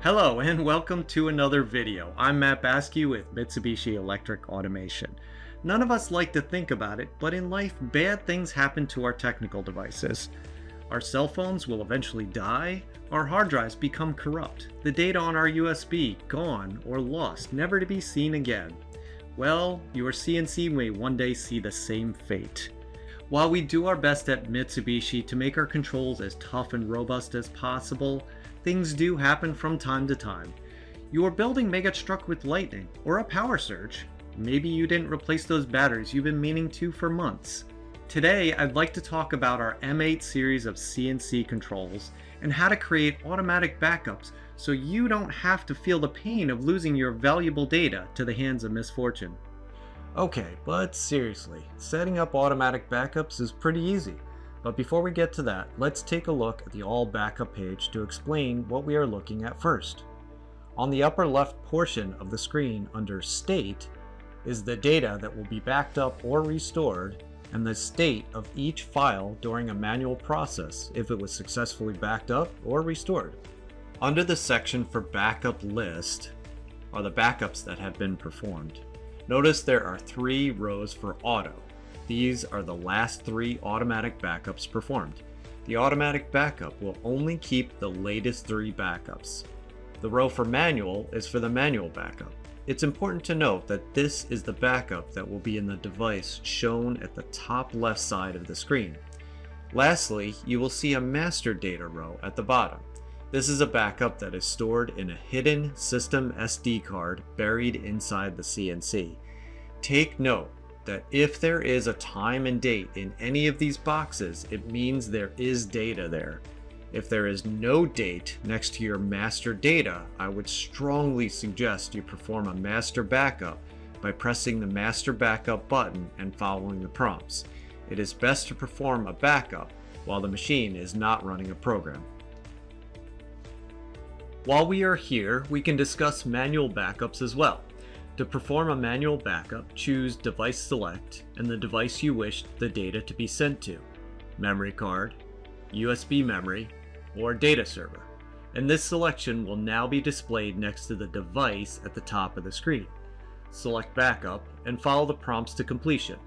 Hello and welcome to another video. I'm Matt Basque with Mitsubishi Electric Automation. None of us like to think about it, but in life bad things happen to our technical devices. Our cell phones will eventually die, our hard drives become corrupt, the data on our USB gone or lost, never to be seen again. Well, your CNC may one day see the same fate. While we do our best at Mitsubishi to make our controls as tough and robust as possible, things do happen from time to time. Your building may get struck with lightning or a power surge. Maybe you didn't replace those batteries you've been meaning to for months. Today, I'd like to talk about our M8 series of CNC controls and how to create automatic backups so you don't have to feel the pain of losing your valuable data to the hands of misfortune. Okay, but seriously, setting up automatic backups is pretty easy. But before we get to that, let's take a look at the All Backup page to explain what we are looking at first. On the upper left portion of the screen under State is the data that will be backed up or restored and the state of each file during a manual process if it was successfully backed up or restored. Under the section for Backup List are the backups that have been performed. Notice there are 3 rows for Auto. These are the last 3 automatic backups performed. The automatic backup will only keep the latest 3 backups. The row for Manual is for the manual backup. It's important to note that this is the backup that will be in the device shown at the top left side of the screen. Lastly, you will see a master data row at the bottom. This is a backup that is stored in a hidden system SD card buried inside the CNC. Take note that if there is a time and date in any of these boxes, it means there is data there. If there is no date next to your master data, I would strongly suggest you perform a master backup by pressing the master backup button and following the prompts. It is best to perform a backup while the machine is not running a program. While we are here, we can discuss manual backups as well. To perform a manual backup, choose Device Select and the device you wish the data to be sent to, memory card, USB memory, or data server. And this selection will now be displayed next to the device at the top of the screen. Select Backup and follow the prompts to completion.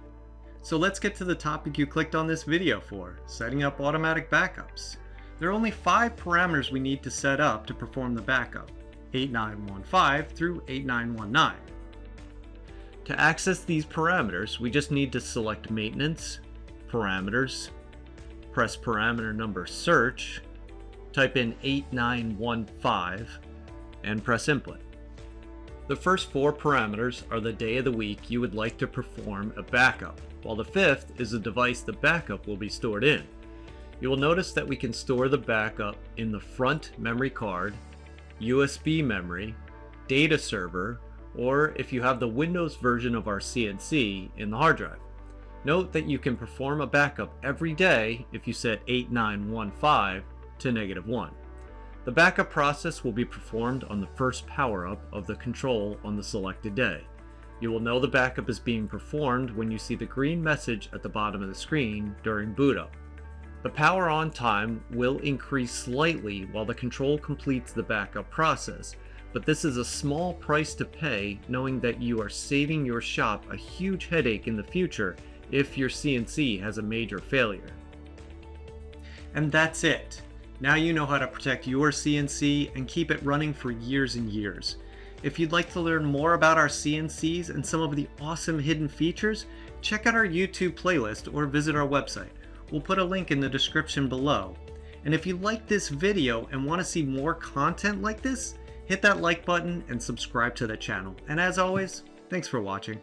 So let's get to the topic you clicked on this video for, setting up automatic backups. There are only 5 parameters we need to set up to perform the backup, 8915 through 8919. To access these parameters, we just need to select Maintenance, Parameters, press parameter number Search, type in 8915, and press Input. The first 4 parameters are the day of the week you would like to perform a backup, while the 5th is the device the backup will be stored in. You will notice that we can store the backup in the front memory card, USB memory, data server, or if you have the Windows version of our CNC, in the hard drive. Note that you can perform a backup every day if you set 8915 to -1. The backup process will be performed on the first power-up of the control on the selected day. You will know the backup is being performed when you see the green message at the bottom of the screen during boot up. The power on time will increase slightly while the control completes the backup process, but this is a small price to pay knowing that you are saving your shop a huge headache in the future if your CNC has a major failure. And that's it. Now you know how to protect your CNC and keep it running for years and years. If you'd like to learn more about our CNCs and some of the awesome hidden features, check out our YouTube playlist or visit our website. We'll put a link in the description below. And if you like this video and want to see more content like this, hit that like button and subscribe to the channel. And as always, thanks for watching.